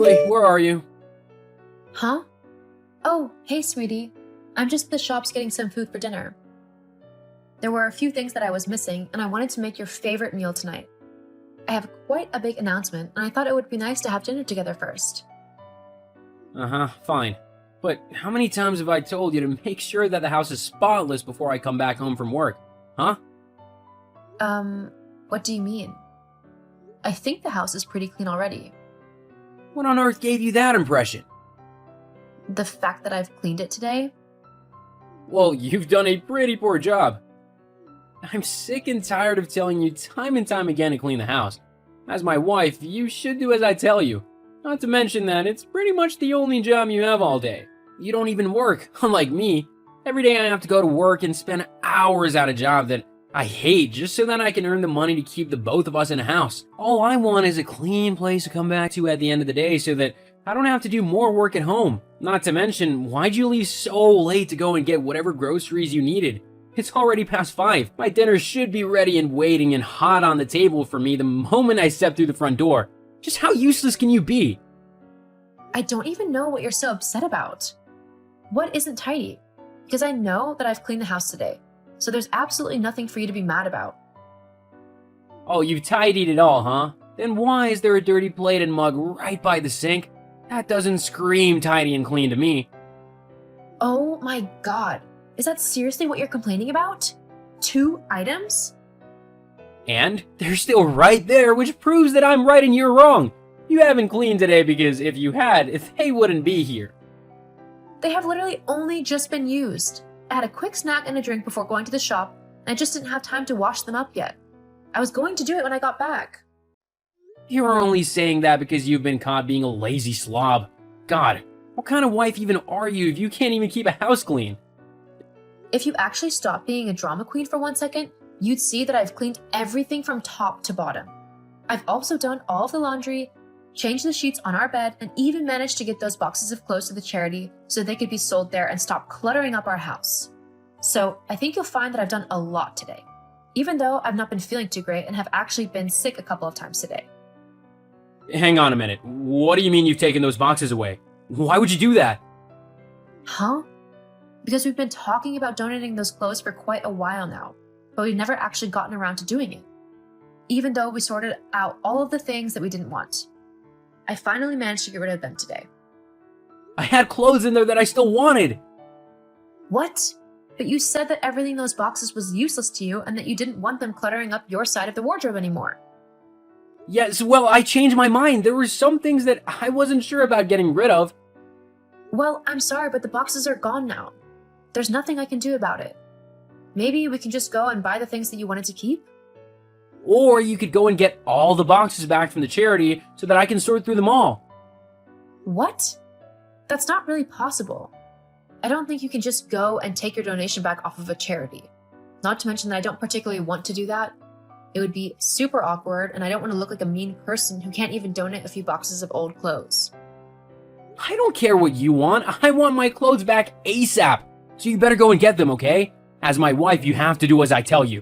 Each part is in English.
Millie, where are you? Huh? Oh, hey, sweetie. I'm just at the shops getting some food for dinner. There were a few things that I was missing, and I wanted to make your favorite meal tonight. I have quite a big announcement, and I thought it would be nice to have dinner together first. Fine. But how many times have I told you to make sure that the house is spotless before I come back home from work? Huh? What do you mean? I think the house is pretty clean already. What on earth gave you that impression? The fact that I've cleaned it today? Well, you've done a pretty poor job. I'm sick and tired of telling you time and time again to clean the house. As my wife, you should do as I tell you. Not to mention that it's pretty much the only job you have all day. You don't even work, unlike me. Every day I have to go to work and spend hours at a job that I hate just so that I can earn the money to keep the both of us in a house. All I want is a clean place to come back to at the end of the day so that I don't have to do more work at home. Not to mention, why'd you leave so late to go and get whatever groceries you needed? It's already past 5. My dinner should be ready and waiting and hot on the table for me the moment I step through the front door. Just how useless can you be? I don't even know what you're so upset about. What isn't tidy? Because I know that I've cleaned the house today, so there's absolutely nothing for you to be mad about. Oh, you've tidied it all, huh? Then why is there a dirty plate and mug right by the sink? That doesn't scream tidy and clean to me. Oh my god. Is that seriously what you're complaining about? 2 items? And they're still right there, which proves that I'm right and you're wrong. You haven't cleaned today because if you had, they wouldn't be here. They have literally only just been used. I had a quick snack and a drink before going to the shop, and I just didn't have time to wash them up yet. I was going to do it when I got back. You're only saying that because you've been caught being a lazy slob. God, what kind of wife even are you if you can't even keep a house clean? If you actually stopped being a drama queen for 1 second, you'd see that I've cleaned everything from top to bottom. I've also done all of the laundry, changed the sheets on our bed, and even managed to get those boxes of clothes to the charity so they could be sold there and stop cluttering up our house. So I think you'll find that I've done a lot today, even though I've not been feeling too great and have actually been sick a couple of times today. Hang on a minute. What do you mean you've taken those boxes away? Why would you do that? Huh? Because we've been talking about donating those clothes for quite a while now, but we've never actually gotten around to doing it, even though we sorted out all of the things that we didn't want. I finally managed to get rid of them today. I had clothes in there that I still wanted. What? But you said that everything in those boxes was useless to you and that you didn't want them cluttering up your side of the wardrobe anymore. Yes, well, I changed my mind. There were some things that I wasn't sure about getting rid of. Well, I'm sorry, but the boxes are gone now. There's nothing I can do about it. Maybe we can just go and buy the things that you wanted to keep? Or you could go and get all the boxes back from the charity so that I can sort through them all. What? That's not really possible. I don't think you can just go and take your donation back off of a charity. Not to mention that I don't particularly want to do that. It would be super awkward, and I don't want to look like a mean person who can't even donate a few boxes of old clothes. I don't care what you want. I want my clothes back ASAP. So you better go and get them, okay? As my wife, you have to do as I tell you.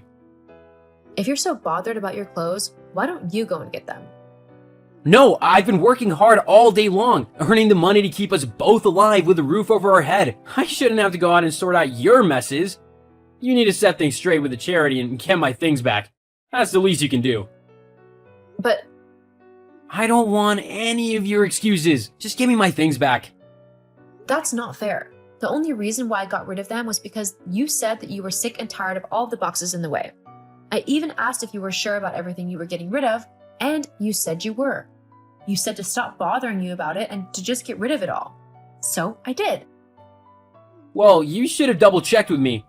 If you're so bothered about your clothes, why don't you go and get them? No, I've been working hard all day long, earning the money to keep us both alive with a roof over our head. I shouldn't have to go out and sort out your messes. You need to set things straight with the charity and get my things back. That's the least you can do. But I don't want any of your excuses. Just give me my things back. that's not fair. The only reason why I got rid of them was because you said that you were sick and tired of all the boxes in the way. I even asked if you were sure about everything you were getting rid of, and you said you were. You said to stop bothering you about it and to just get rid of it all. So I did. Well, you should have double-checked with me.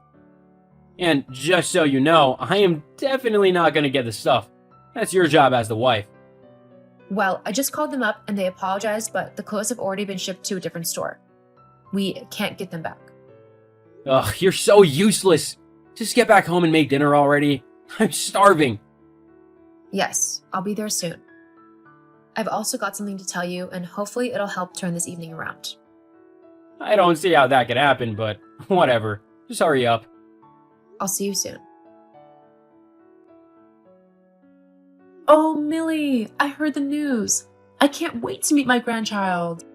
And just so you know, I am definitely not going to get the stuff. That's your job as the wife. Well, I just called them up and they apologized, but the clothes have already been shipped to a different store. We can't get them back. Ugh, you're so useless. Just get back home and make dinner already. I'm starving. Yes, I'll be there soon. I've also got something to tell you, and hopefully it'll help turn this evening around. I don't see how that could happen, but whatever. Just hurry up. I'll see you soon. Oh, Millie, I heard the news. I can't wait to meet my grandchild.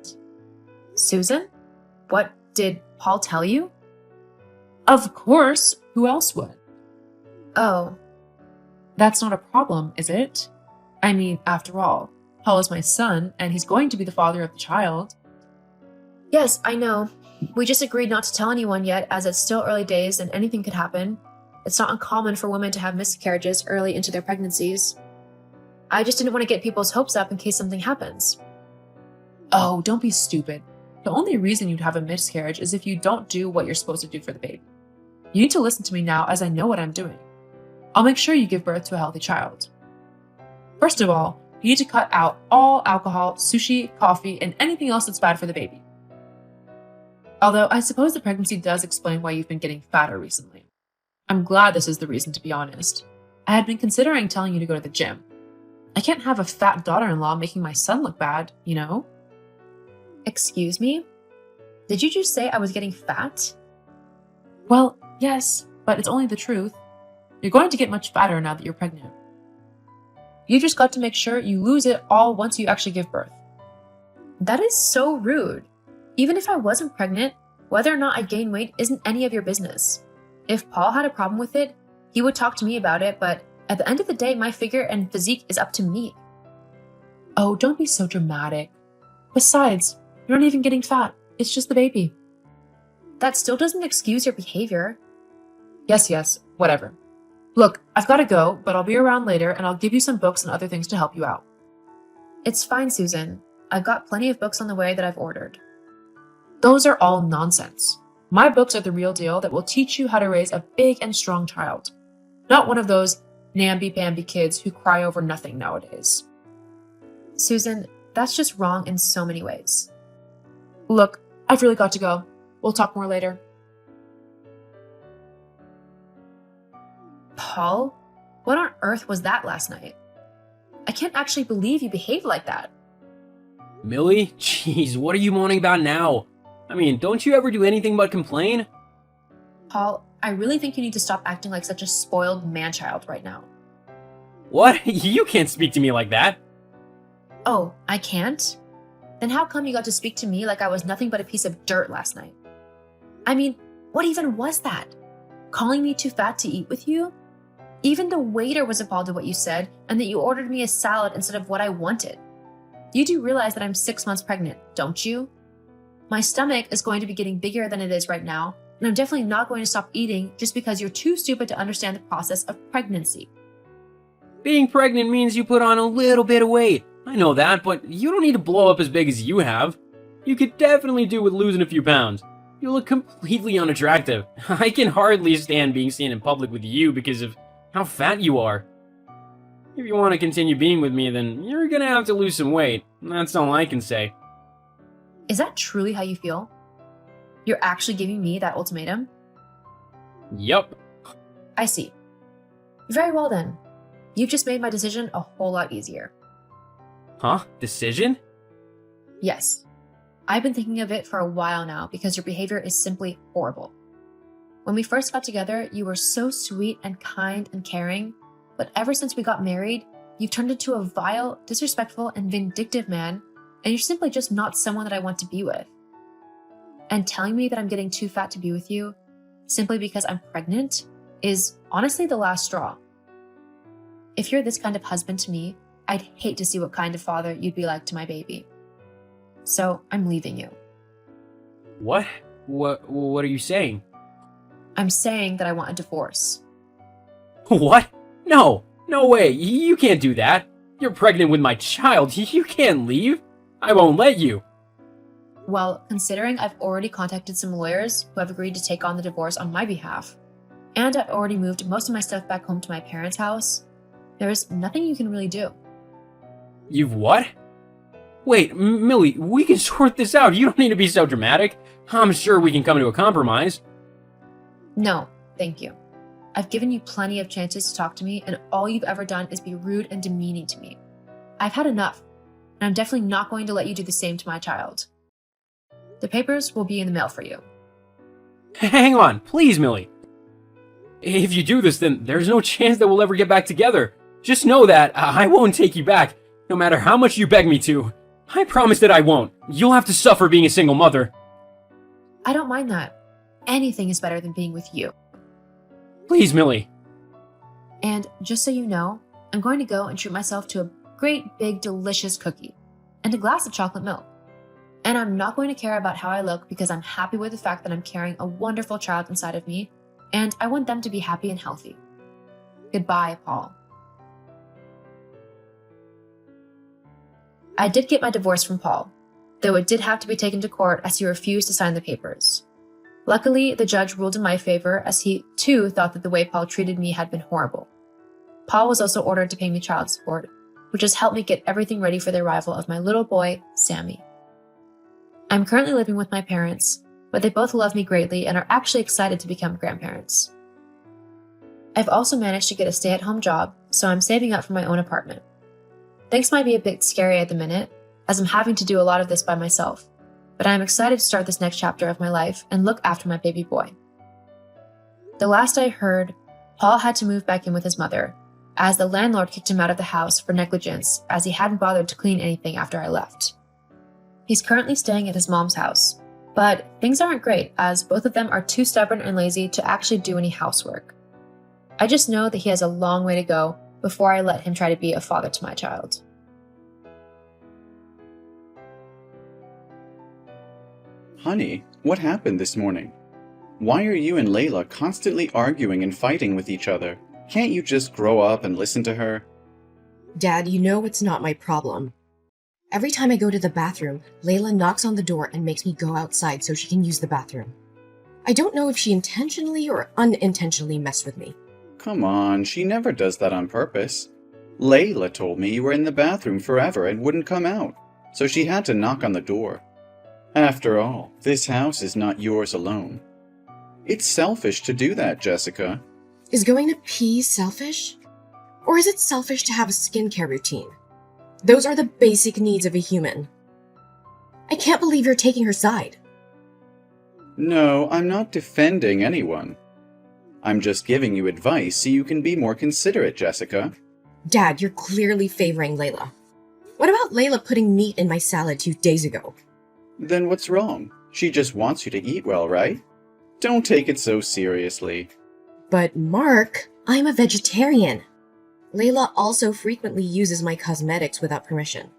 Susan? What did Paul tell you? Of course. Who else would? Oh. That's not a problem, is it? I mean, after all, Paul is my son, and he's going to be the father of the child. Yes, I know. We just agreed not to tell anyone yet, as it's still early days and anything could happen. It's not uncommon for women to have miscarriages early into their pregnancies. I just didn't want to get people's hopes up in case something happens. Oh, don't be stupid. The only reason you'd have a miscarriage is if you don't do what you're supposed to do for the baby. You need to listen to me now, as I know what I'm doing. I'll make sure you give birth to a healthy child. First of all, you need to cut out all alcohol, sushi, coffee, and anything else that's bad for the baby. Although I suppose the pregnancy does explain why you've been getting fatter recently. I'm glad this is the reason, to be honest. I had been considering telling you to go to the gym. I can't have a fat daughter-in-law making my son look bad, you know? Excuse me? Did you just say I was getting fat? Well, yes, but it's only the truth. You're going to get much fatter now that you're pregnant. You just got to make sure you lose it all once you actually give birth. That is so rude. Even if I wasn't pregnant, whether or not I gain weight isn't any of your business. If Paul had a problem with it, he would talk to me about it, but at the end of the day, my figure and physique is up to me. Oh, don't be so dramatic. Besides, you're not even getting fat. It's just the baby. That still doesn't excuse your behavior. Yes, whatever. Look, I've got to go, but I'll be around later and I'll give you some books and other things to help you out. It's fine, Susan. I've got plenty of books on the way that I've ordered. Those are all nonsense. My books are the real deal that will teach you how to raise a big and strong child. Not one of those namby-pamby kids who cry over nothing nowadays. Susan, that's just wrong in so many ways. Look, I've really got to go. We'll talk more later. Paul? What on earth was that last night? I can't actually believe you behaved like that. Millie? Jeez, what are you moaning about now? I mean, don't you ever do anything but complain? Paul, I really think you need to stop acting like such a spoiled man-child right now. What? You can't speak to me like that. Oh, I can't? Then how come you got to speak to me like I was nothing but a piece of dirt last night? I mean, what even was that? Calling me too fat to eat with you? Even the waiter was appalled at what you said and that you ordered me a salad instead of what I wanted. You do realize that I'm 6 months pregnant, don't you? My stomach is going to be getting bigger than it is right now, and I'm definitely not going to stop eating just because you're too stupid to understand the process of pregnancy. Being pregnant means you put on a little bit of weight. I know that, but you don't need to blow up as big as you have. You could definitely do with losing a few pounds. You look completely unattractive. I can hardly stand being seen in public with you because of how fat you are. If you want to continue being with me, then you're gonna have to lose some weight. That's all I can say. Is that truly how you feel? You're actually giving me that ultimatum? Yup. I see. Very well then. You've just made my decision a whole lot easier. Huh? Decision? Yes. I've been thinking of it for a while now because your behavior is simply horrible. When we first got together, you were so sweet and kind and caring, but ever since we got married, you've turned into a vile, disrespectful, and vindictive man, and you're simply just not someone that I want to be with. And telling me that I'm getting too fat to be with you, simply because I'm pregnant, is honestly the last straw. If you're this kind of husband to me, I'd hate to see what kind of father you'd be like to my baby. So I'm leaving you. What? What are you saying? I'm saying that I want a divorce. What? No way, you can't do that. You're pregnant with my child, you can't leave. I won't let you. Well, considering I've already contacted some lawyers who have agreed to take on the divorce on my behalf, and I've already moved most of my stuff back home to my parents' house, there's nothing you can really do. You've what? Wait, Millie, we can sort this out. You don't need to be so dramatic. I'm sure we can come to a compromise. No, thank you. I've given you plenty of chances to talk to me, and all you've ever done is be rude and demeaning to me. I've had enough, and I'm definitely not going to let you do the same to my child. The papers will be in the mail for you. Hang on, please, Millie. If you do this, then there's no chance that we'll ever get back together. Just know that I won't take you back, no matter how much you beg me to. I promise that I won't. You'll have to suffer being a single mother. I don't mind that. Anything is better than being with you. Please, Millie. And just so you know, I'm going to go and treat myself to a great big delicious cookie and a glass of chocolate milk. And I'm not going to care about how I look because I'm happy with the fact that I'm carrying a wonderful child inside of me, and I want them to be happy and healthy. Goodbye, Paul. I did get my divorce from Paul, though it did have to be taken to court as he refused to sign the papers. Luckily, the judge ruled in my favor as he, too, thought that the way Paul treated me had been horrible. Paul was also ordered to pay me child support, which has helped me get everything ready for the arrival of my little boy, Sammy. I'm currently living with my parents, but they both love me greatly and are actually excited to become grandparents. I've also managed to get a stay-at-home job, so I'm saving up for my own apartment. Things might be a bit scary at the minute, as I'm having to do a lot of this by myself, but I'm excited to start this next chapter of my life and look after my baby boy. The last I heard, Paul had to move back in with his mother, as the landlord kicked him out of the house for negligence as he hadn't bothered to clean anything after I left. He's currently staying at his mom's house, but things aren't great as both of them are too stubborn and lazy to actually do any housework. I just know that he has a long way to go before I let him try to be a father to my child. Honey, what happened this morning? Why are you and Layla constantly arguing and fighting with each other? Can't you just grow up and listen to her? Dad, you know it's not my problem. Every time I go to the bathroom, Layla knocks on the door and makes me go outside so she can use the bathroom. I don't know if she intentionally or unintentionally messed with me. Come on, she never does that on purpose. Layla told me you were in the bathroom forever and wouldn't come out, so she had to knock on the door. After all, this house is not yours alone. It's selfish to do that, Jessica. Is going to pee selfish? Or is it selfish to have a skincare routine? Those are the basic needs of a human. I can't believe you're taking her side. No, I'm not defending anyone. I'm just giving you advice so you can be more considerate, Jessica. Dad, you're clearly favoring Layla. What about Layla putting meat in my salad 2 days ago? Then what's wrong? She just wants you to eat well, right? Don't take it so seriously. But Mark, I'm a vegetarian. Layla also frequently uses my cosmetics without permission.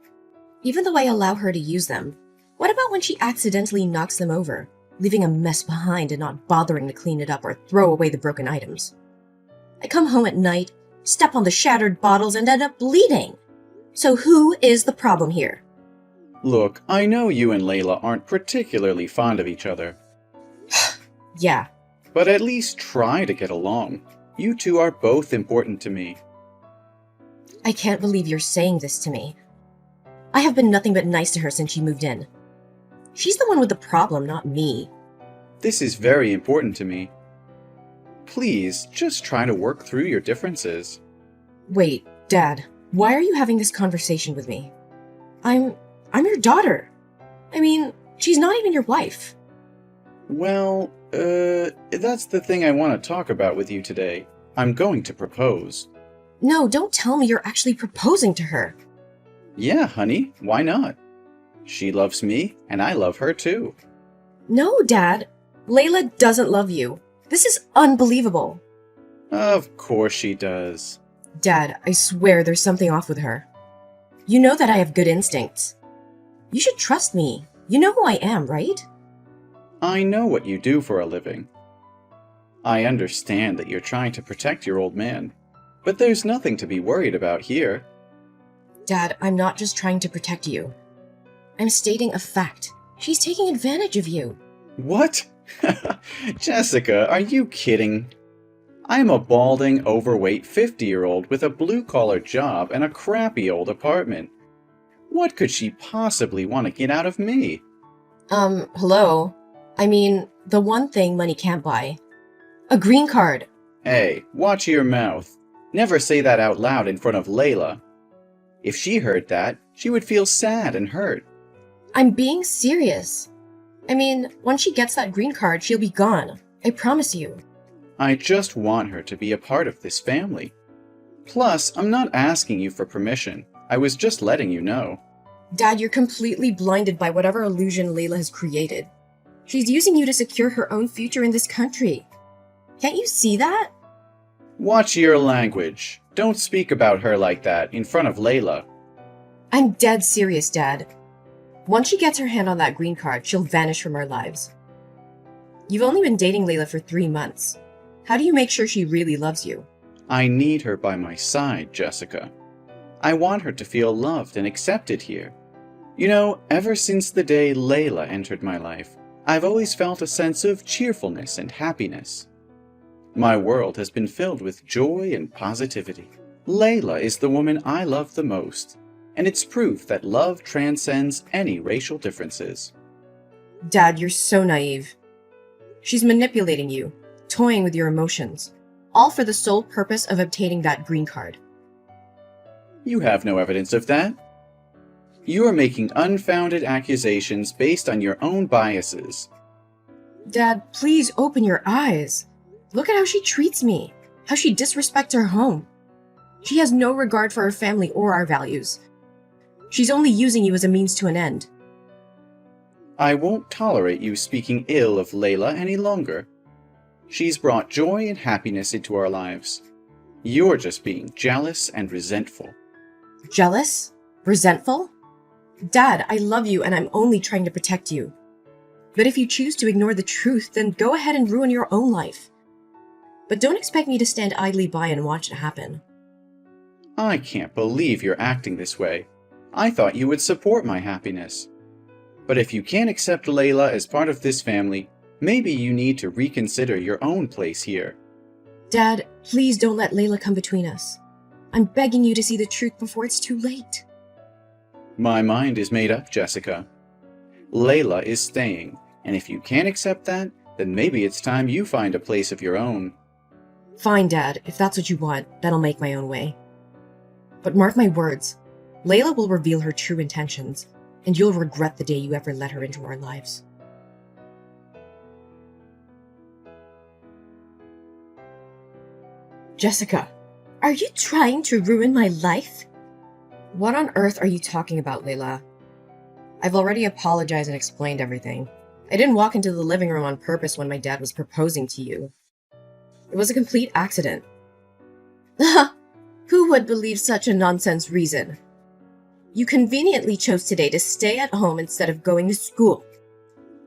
Even though I allow her to use them, what about when she accidentally knocks them over, leaving a mess behind and not bothering to clean it up or throw away the broken items? I come home at night, step on the shattered bottles, and end up bleeding. So who is the problem here? Look, I know you and Layla aren't particularly fond of each other. Yeah. But at least try to get along. You two are both important to me. I can't believe you're saying this to me. I have been nothing but nice to her since she moved in. She's the one with the problem, not me. This is very important to me. Please, just try to work through your differences. Wait, Dad, why are you having this conversation with me? I'm your daughter. I mean, she's not even your wife. Well, that's the thing I want to talk about with you today. I'm going to propose. No, don't tell me you're actually proposing to her. Yeah, honey, why not? She loves me, and I love her too. No, Dad. Layla doesn't love you. This is unbelievable. Of course she does. Dad, I swear there's something off with her. You know that I have good instincts. You should trust me. You know who I am, right? I know what you do for a living. I understand that you're trying to protect your old man, but there's nothing to be worried about here. Dad, I'm not just trying to protect you. I'm stating a fact. She's taking advantage of you. What? Jessica, are you kidding? I'm a balding, overweight 50-year-old with a blue-collar job and a crappy old apartment. What could she possibly want to get out of me? Hello? I mean, the one thing money can't buy. A green card. Hey, watch your mouth. Never say that out loud in front of Layla. If she heard that, she would feel sad and hurt. I'm being serious. I mean, once she gets that green card, she'll be gone. I promise you. I just want her to be a part of this family. Plus, I'm not asking you for permission. I was just letting you know. Dad, you're completely blinded by whatever illusion Layla has created. She's using you to secure her own future in this country. Can't you see that? Watch your language. Don't speak about her like that in front of Layla. I'm dead serious, Dad. Once she gets her hand on that green card, she'll vanish from our lives. You've only been dating Layla for 3 months. How do you make sure she really loves you? I need her by my side, Jessica. I want her to feel loved and accepted here. You know, ever since the day Layla entered my life, I've always felt a sense of cheerfulness and happiness. My world has been filled with joy and positivity. Layla is the woman I love the most, and it's proof that love transcends any racial differences. Dad, you're so naive. She's manipulating you, toying with your emotions, all for the sole purpose of obtaining that green card. You have no evidence of that. You are making unfounded accusations based on your own biases. Dad, please open your eyes. Look at how she treats me, how she disrespects her home. She has no regard for her family or our values. She's only using you as a means to an end. I won't tolerate you speaking ill of Layla any longer. She's brought joy and happiness into our lives. You're just being jealous and resentful. Jealous? Resentful? Dad, I love you and I'm only trying to protect you. But if you choose to ignore the truth, then go ahead and ruin your own life. But don't expect me to stand idly by and watch it happen. I can't believe you're acting this way. I thought you would support my happiness. But if you can't accept Layla as part of this family, maybe you need to reconsider your own place here. Dad, please don't let Layla come between us. I'm begging you to see the truth before it's too late. My mind is made up, Jessica. Layla is staying, and if you can't accept that, then maybe it's time you find a place of your own. Fine, Dad, if that's what you want, then I'll make my own way. But mark my words, Layla will reveal her true intentions, and you'll regret the day you ever let her into our lives. Jessica, are you trying to ruin my life? What on earth are you talking about, Layla? I've already apologized and explained everything. I didn't walk into the living room on purpose when my dad was proposing to you. It was a complete accident. Who would believe such a nonsense reason? You conveniently chose today to stay at home instead of going to school.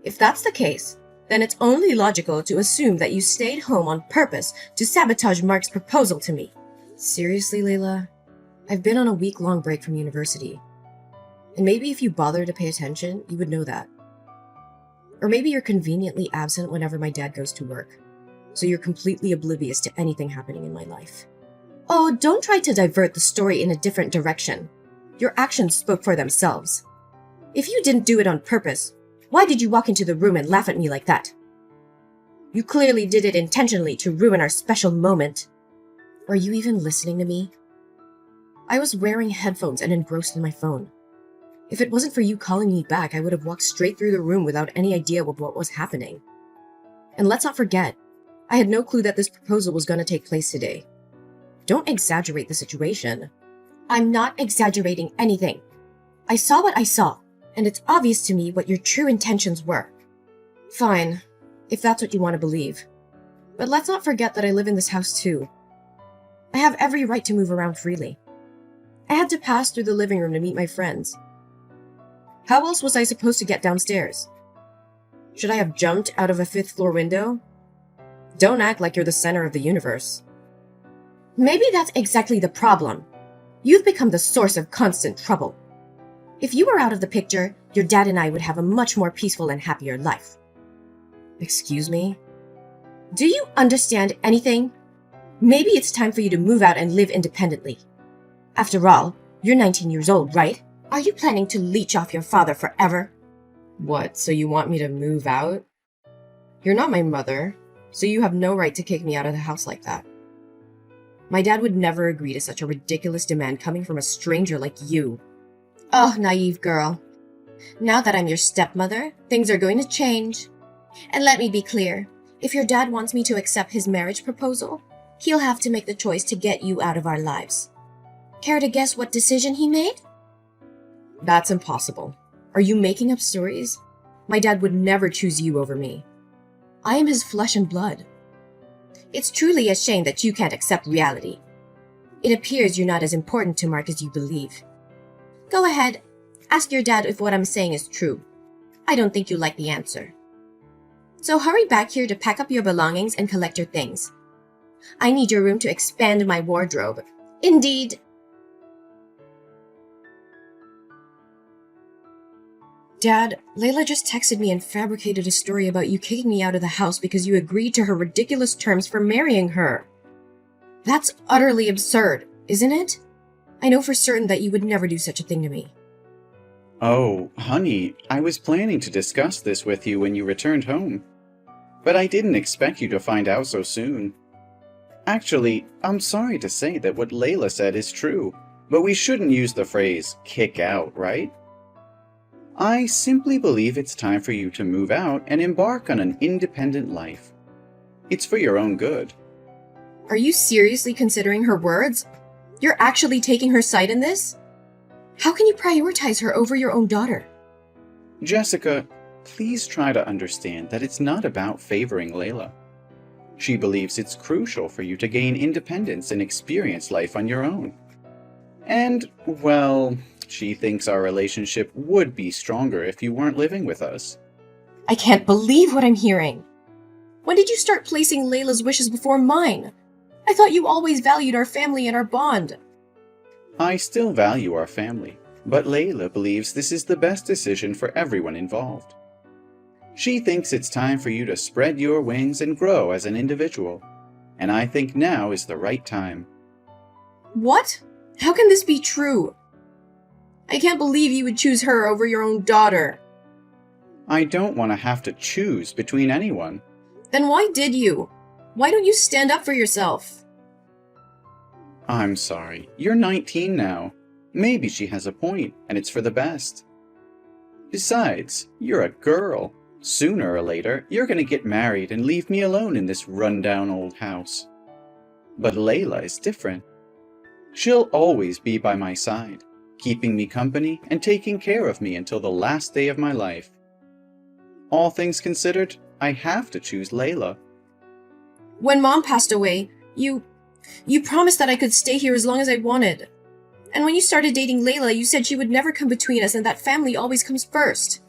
If that's the case, then it's only logical to assume that you stayed home on purpose to sabotage Mark's proposal to me. Seriously, Layla? I've been on a week-long break from university. And maybe if you bother to pay attention, you would know that. Or maybe you're conveniently absent whenever my dad goes to work, so you're completely oblivious to anything happening in my life. Oh, don't try to divert the story in a different direction. Your actions spoke for themselves. If you didn't do it on purpose, why did you walk into the room and laugh at me like that? You clearly did it intentionally to ruin our special moment. Are you even listening to me? I was wearing headphones and engrossed in my phone. If it wasn't for you calling me back, I would have walked straight through the room without any idea of what was happening. And let's not forget, I had no clue that this proposal was going to take place today. Don't exaggerate the situation. I'm not exaggerating anything. I saw what I saw, and it's obvious to me what your true intentions were. Fine, if that's what you want to believe. But let's not forget that I live in this house too. I have every right to move around freely. I had to pass through the living room to meet my friends. How else was I supposed to get downstairs? Should I have jumped out of a 5th floor window? Don't act like you're the center of the universe. Maybe that's exactly the problem. You've become the source of constant trouble. If you were out of the picture, your dad and I would have a much more peaceful and happier life. Excuse me? Do you understand anything? Maybe it's time for you to move out and live independently. After all, you're 19 years old, right? Are you planning to leech off your father forever? What, so you want me to move out? You're not my mother, so you have no right to kick me out of the house like that. My dad would never agree to such a ridiculous demand coming from a stranger like you. Oh, naive girl. Now that I'm your stepmother, things are going to change. And let me be clear, if your dad wants me to accept his marriage proposal, he'll have to make the choice to get you out of our lives. Care to guess what decision he made? That's impossible. Are you making up stories? My dad would never choose you over me. I am his flesh and blood. It's truly a shame that you can't accept reality. It appears you're not as important to Mark as you believe. Go ahead, ask your dad if what I'm saying is true. I don't think you'll like the answer. So hurry back here to pack up your belongings and collect your things. I need your room to expand my wardrobe. Indeed. Dad, Layla just texted me and fabricated a story about you kicking me out of the house because you agreed to her ridiculous terms for marrying her. That's utterly absurd, isn't it? I know for certain that you would never do such a thing to me. Oh, honey, I was planning to discuss this with you when you returned home. But I didn't expect you to find out so soon. Actually, I'm sorry to say that what Layla said is true, but we shouldn't use the phrase kick out, right? I simply believe it's time for you to move out and embark on an independent life. It's for your own good. Are you seriously considering her words? You're actually taking her side in this? How can you prioritize her over your own daughter? Jessica, please try to understand that it's not about favoring Layla. She believes it's crucial for you to gain independence and experience life on your own. And, well, she thinks our relationship would be stronger if you weren't living with us. I can't believe what I'm hearing. When did you start placing Layla's wishes before mine? I thought you always valued our family and our bond. I still value our family, but Layla believes this is the best decision for everyone involved. She thinks it's time for you to spread your wings and grow as an individual, and I think now is the right time. What? How can this be true? I can't believe you would choose her over your own daughter. I don't want to have to choose between anyone. Then why did you? Why don't you stand up for yourself? I'm sorry, you're 19 now. Maybe she has a point, and it's for the best. Besides, you're a girl. Sooner or later, you're going to get married and leave me alone in this rundown old house. But Layla is different. She'll always be by my side, keeping me company and taking care of me until the last day of my life. All things considered, I have to choose Layla. When Mom passed away, you promised that I could stay here as long as I wanted. And when you started dating Layla, you said she would never come between us and that family always comes first.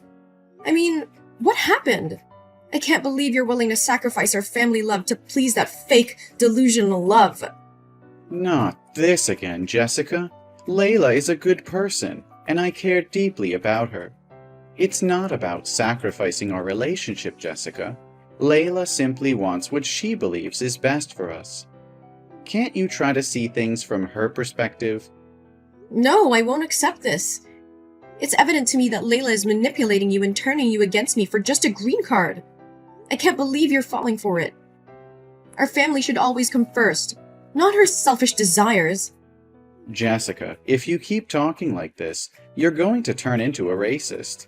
I mean, what happened? I can't believe you're willing to sacrifice our family love to please that fake, delusional love. Not this again, Jessica. Layla is a good person, and I care deeply about her. It's not about sacrificing our relationship, Jessica. Layla simply wants what she believes is best for us. Can't you try to see things from her perspective? No, I won't accept this. It's evident to me that Layla is manipulating you and turning you against me for just a green card. I can't believe you're falling for it. Our family should always come first, not her selfish desires. Jessica, if you keep talking like this, you're going to turn into a racist.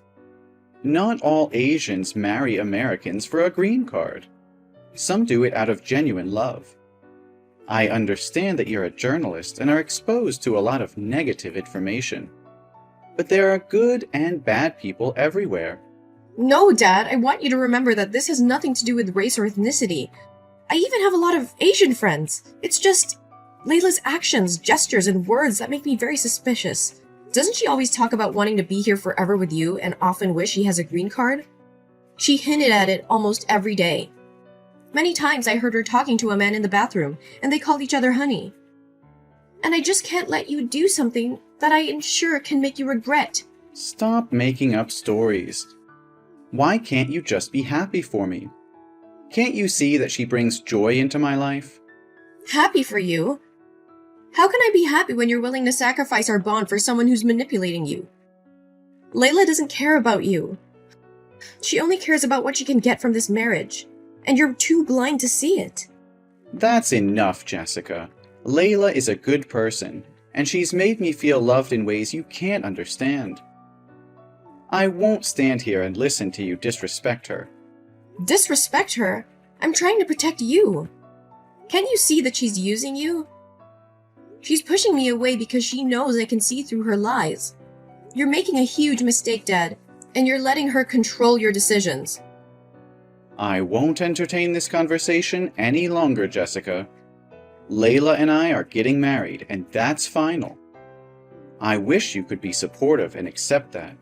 Not all Asians marry Americans for a green card. Some do it out of genuine love. I understand that you're a journalist and are exposed to a lot of negative information. But there are good and bad people everywhere. No, Dad, I want you to remember that this has nothing to do with race or ethnicity. I even have a lot of Asian friends. It's just Layla's actions, gestures, and words that make me very suspicious. Doesn't she always talk about wanting to be here forever with you and often wish she has a green card? She hinted at it almost every day. Many times I heard her talking to a man in the bathroom, and they called each other honey. And I just can't let you do something that I am sure can make you regret. Stop making up stories. Why can't you just be happy for me? Can't you see that she brings joy into my life? Happy for you? How can I be happy when you're willing to sacrifice our bond for someone who's manipulating you? Layla doesn't care about you. She only cares about what she can get from this marriage, and you're too blind to see it. That's enough, Jessica. Layla is a good person, and she's made me feel loved in ways you can't understand. I won't stand here and listen to you disrespect her. Disrespect her? I'm trying to protect you. Can't you see that she's using you? She's pushing me away because she knows I can see through her lies. You're making a huge mistake, Dad, and you're letting her control your decisions. I won't entertain this conversation any longer, Jessica. Layla and I are getting married, and that's final. I wish you could be supportive and accept that.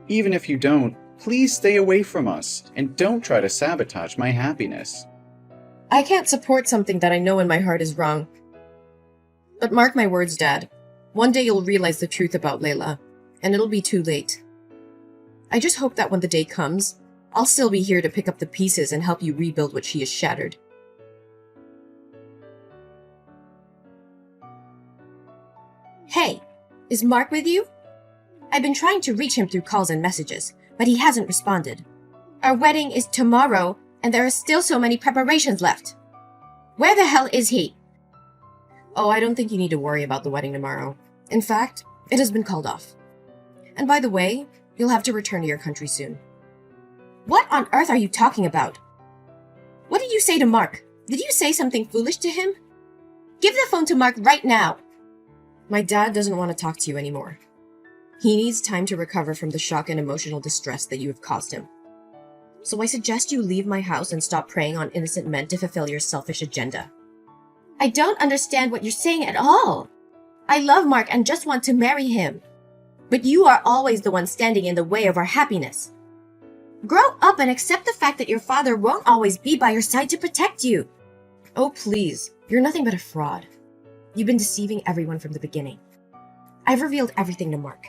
Even if you don't, please stay away from us, and don't try to sabotage my happiness. I can't support something that I know in my heart is wrong. But mark my words, Dad. One day you'll realize the truth about Layla, and it'll be too late. I just hope that when the day comes, I'll still be here to pick up the pieces and help you rebuild what she has shattered. Hey, is Mark with you? I've been trying to reach him through calls and messages, but he hasn't responded. Our wedding is tomorrow, and there are still so many preparations left. Where the hell is he? Oh, I don't think you need to worry about the wedding tomorrow. In fact, it has been called off. And by the way, you'll have to return to your country soon. What on earth are you talking about? What did you say to Mark? Did you say something foolish to him? Give the phone to Mark right now! My dad doesn't want to talk to you anymore. He needs time to recover from the shock and emotional distress that you have caused him. So I suggest you leave my house and stop preying on innocent men to fulfill your selfish agenda. I don't understand what you're saying at all. I love Mark and just want to marry him. But you are always the one standing in the way of our happiness. Grow up and accept the fact that your father won't always be by your side to protect you. Oh, please. You're nothing but a fraud. You've been deceiving everyone from the beginning. I've revealed everything to Mark,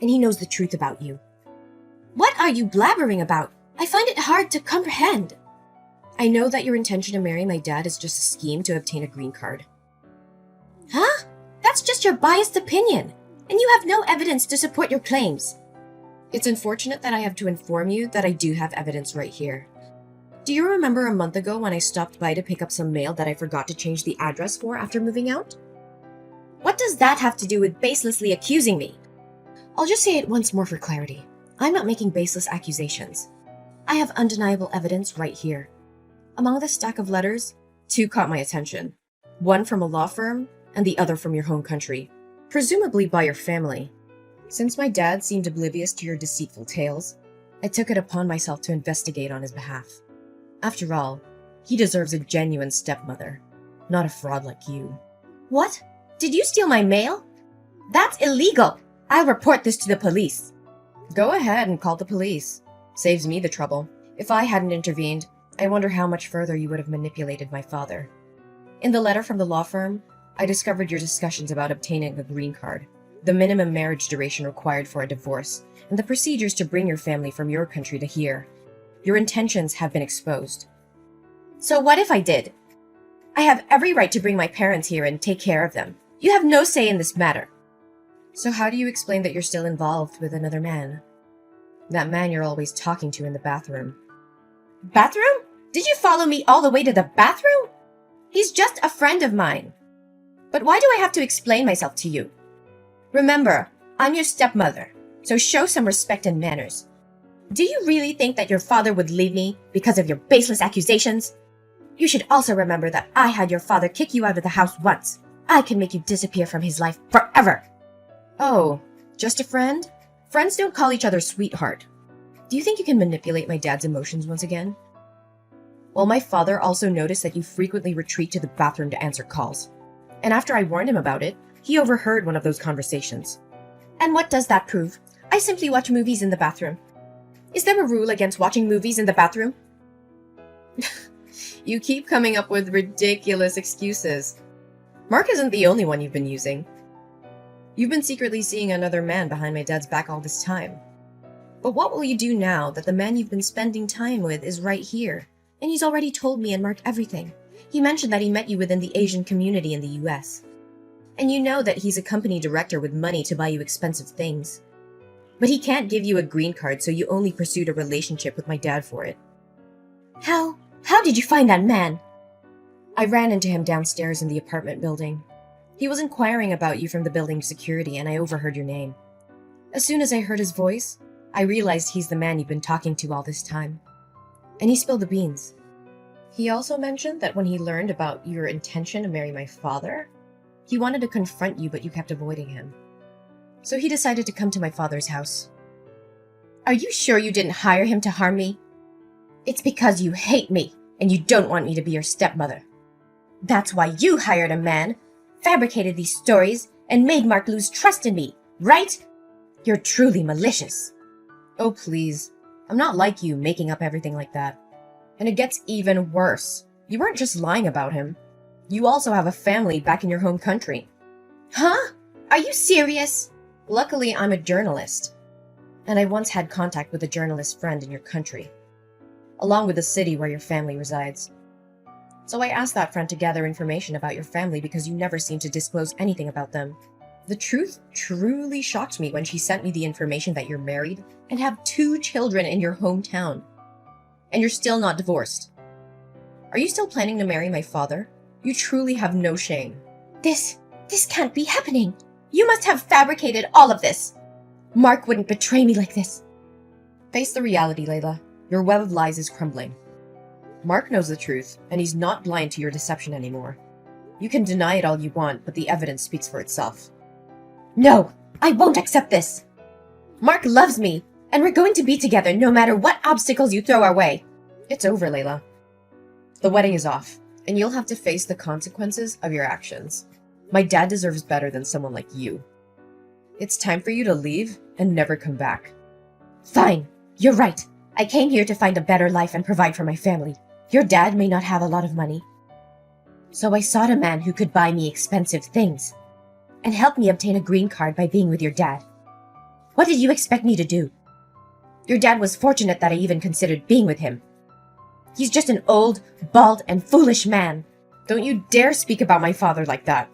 and he knows the truth about you. What are you blabbering about? I find it hard to comprehend. I know that your intention of marrying my dad is just a scheme to obtain a green card. Huh? That's just your biased opinion, and you have no evidence to support your claims. It's unfortunate that I have to inform you that I do have evidence right here. Do you remember a month ago when I stopped by to pick up some mail that I forgot to change the address for after moving out? What does that have to do with baselessly accusing me? I'll just say it once more for clarity. I'm not making baseless accusations. I have undeniable evidence right here. Among the stack of letters, 2 caught my attention. One from a law firm, and the other from your home country, presumably by your family. Since my dad seemed oblivious to your deceitful tales, I took it upon myself to investigate on his behalf. After all, he deserves a genuine stepmother, not a fraud like you. What? Did you steal my mail? That's illegal! I'll report this to the police. Go ahead and call the police. Saves me the trouble. If I hadn't intervened, I wonder how much further you would have manipulated my father. In the letter from the law firm, I discovered your discussions about obtaining a green card, the minimum marriage duration required for a divorce, and the procedures to bring your family from your country to here. Your intentions have been exposed. So what if I did? I have every right to bring my parents here and take care of them. You have no say in this matter. So how do you explain that you're still involved with another man? That man you're always talking to in the bathroom. Bathroom? Did you follow me all the way to the bathroom? He's just a friend of mine. But why do I have to explain myself to you? Remember, I'm your stepmother, so show some respect and manners. Do you really think that your father would leave me because of your baseless accusations? You should also remember that I had your father kick you out of the house once. I can make you disappear from his life forever. Oh, just a friend? Friends don't call each other sweetheart. Do you think you can manipulate my dad's emotions once again? Well, my father also noticed that you frequently retreat to the bathroom to answer calls. And after I warned him about it, he overheard one of those conversations. And what does that prove? I simply watch movies in the bathroom. Is there a rule against watching movies in the bathroom? You keep coming up with ridiculous excuses. Mark isn't the only one you've been using. You've been secretly seeing another man behind my dad's back all this time. But what will you do now that the man you've been spending time with is right here? And he's already told me and Mark everything. He mentioned that he met you within the Asian community in the US. And you know that he's a company director with money to buy you expensive things. But he can't give you a green card, so you only pursued a relationship with my dad for it. How did you find that man? I ran into him downstairs in the apartment building. He was inquiring about you from the building security, and I overheard your name. As soon as I heard his voice, I realized he's the man you've been talking to all this time. And he spilled the beans. He also mentioned that when he learned about your intention to marry my father, he wanted to confront you, but you kept avoiding him. So he decided to come to my father's house. Are you sure you didn't hire him to harm me? It's because you hate me and you don't want me to be your stepmother. That's why you hired a man, fabricated these stories, and made Mark lose trust in me, right? You're truly malicious. Oh, please. I'm not like you, making up everything like that. And it gets even worse. You weren't just lying about him. You also have a family back in your home country. Huh? Are you serious? Luckily, I'm a journalist. And I once had contact with a journalist friend in your country, along with the city where your family resides. So I asked that friend to gather information about your family because you never seem to disclose anything about them. The truth truly shocked me when she sent me the information that you're married and have 2 children in your hometown. And you're still not divorced. Are you still planning to marry my father? You truly have no shame. This can't be happening. You must have fabricated all of this. Mark wouldn't betray me like this. Face the reality, Layla. Your web of lies is crumbling. Mark knows the truth, and he's not blind to your deception anymore. You can deny it all you want, but the evidence speaks for itself. No, I won't accept this. Mark loves me, and we're going to be together no matter what obstacles you throw our way. It's over, Layla. The wedding is off, and you'll have to face the consequences of your actions. My dad deserves better than someone like you. It's time for you to leave and never come back. Fine, you're right. I came here to find a better life and provide for my family. Your dad may not have a lot of money. So I sought a man who could buy me expensive things and help me obtain a green card by being with your dad. What did you expect me to do? Your dad was fortunate that I even considered being with him. He's just an old, bald, and foolish man. Don't you dare speak about my father like that.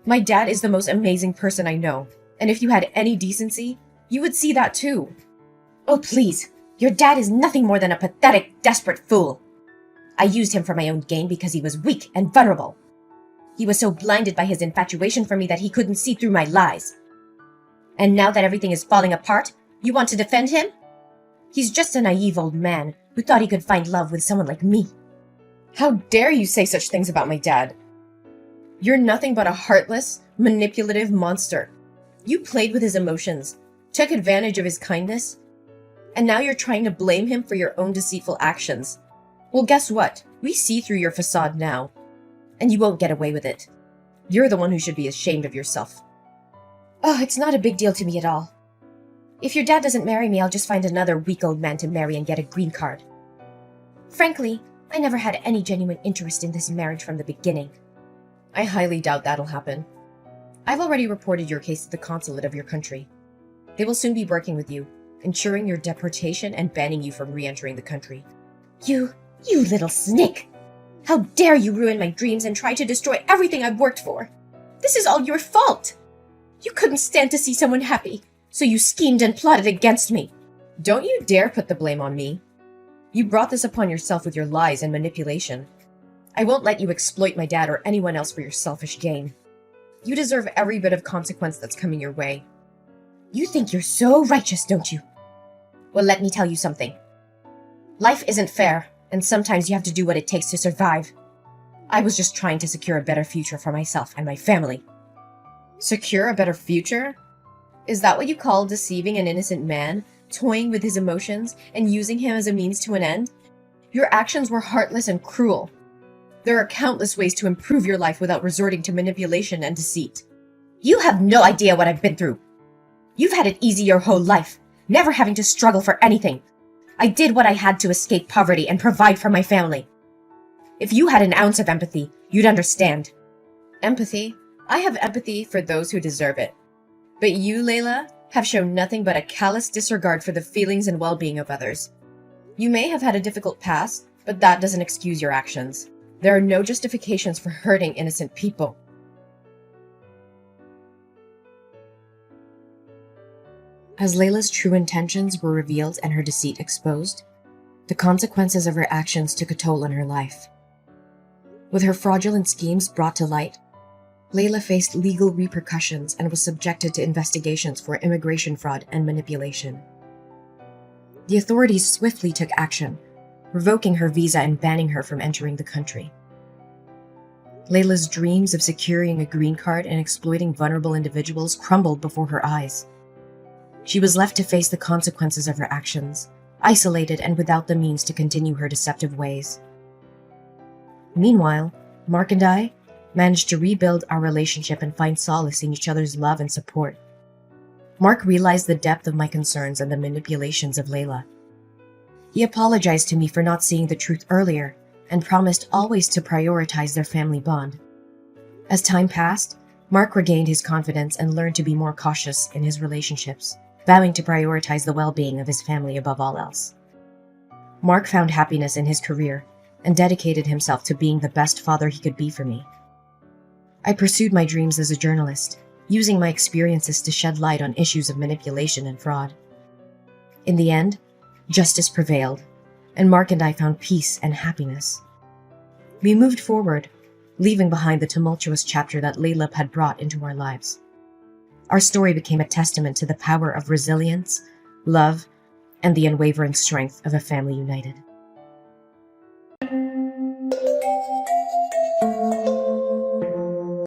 My dad is the most amazing person I know, and if you had any decency, you would see that too. Oh, please. Your dad is nothing more than a pathetic, desperate fool. I used him for my own gain because he was weak and vulnerable. He was so blinded by his infatuation for me that he couldn't see through my lies. And now that everything is falling apart, you want to defend him? He's just a naive old man who thought he could find love with someone like me. How dare you say such things about my dad? You're nothing but a heartless, manipulative monster. You played with his emotions, took advantage of his kindness, and now you're trying to blame him for your own deceitful actions. Well, guess what? We see through your facade now, and you won't get away with it. You're the one who should be ashamed of yourself. Oh, it's not a big deal to me at all. If your dad doesn't marry me, I'll just find another weak old man to marry and get a green card. Frankly, I never had any genuine interest in this marriage from the beginning. I highly doubt that'll happen. I've already reported your case to the consulate of your country. They will soon be working with you, ensuring your deportation and banning you from re-entering the country. You little snake! How dare you ruin my dreams and try to destroy everything I've worked for? This is all your fault! You couldn't stand to see someone happy, so you schemed and plotted against me. Don't you dare put the blame on me. You brought this upon yourself with your lies and manipulation. I won't let you exploit my dad or anyone else for your selfish gain. You deserve every bit of consequence that's coming your way. You think you're so righteous, don't you? Well, let me tell you something. Life isn't fair, and sometimes you have to do what it takes to survive. I was just trying to secure a better future for myself and my family. Secure a better future? Is that what you call deceiving an innocent man, toying with his emotions, and using him as a means to an end? Your actions were heartless and cruel. There are countless ways to improve your life without resorting to manipulation and deceit. You have no idea what I've been through. You've had it easy your whole life, never having to struggle for anything. I did what I had to escape poverty and provide for my family. If you had an ounce of empathy, you'd understand. Empathy? I have empathy for those who deserve it. But you, Layla, have shown nothing but a callous disregard for the feelings and well-being of others. You may have had a difficult past, but that doesn't excuse your actions. There are no justifications for hurting innocent people. As Layla's true intentions were revealed and her deceit exposed, the consequences of her actions took a toll on her life. With her fraudulent schemes brought to light, Layla faced legal repercussions and was subjected to investigations for immigration fraud and manipulation. The authorities swiftly took action, revoking her visa and banning her from entering the country. Layla's dreams of securing a green card and exploiting vulnerable individuals crumbled before her eyes. She was left to face the consequences of her actions, isolated and without the means to continue her deceptive ways. Meanwhile, Mark and I managed to rebuild our relationship and find solace in each other's love and support. Mark realized the depth of my concerns and the manipulations of Layla. He apologized to me for not seeing the truth earlier and promised always to prioritize their family bond. As time passed, Mark regained his confidence and learned to be more cautious in his relationships, vowing to prioritize the well-being of his family above all else. Mark found happiness in his career and dedicated himself to being the best father he could be for me. I pursued my dreams as a journalist, using my experiences to shed light on issues of manipulation and fraud. In the end, justice prevailed, and Mark and I found peace and happiness. We moved forward, leaving behind the tumultuous chapter that Layla had brought into our lives. Our story became a testament to the power of resilience, love, and the unwavering strength of a family united.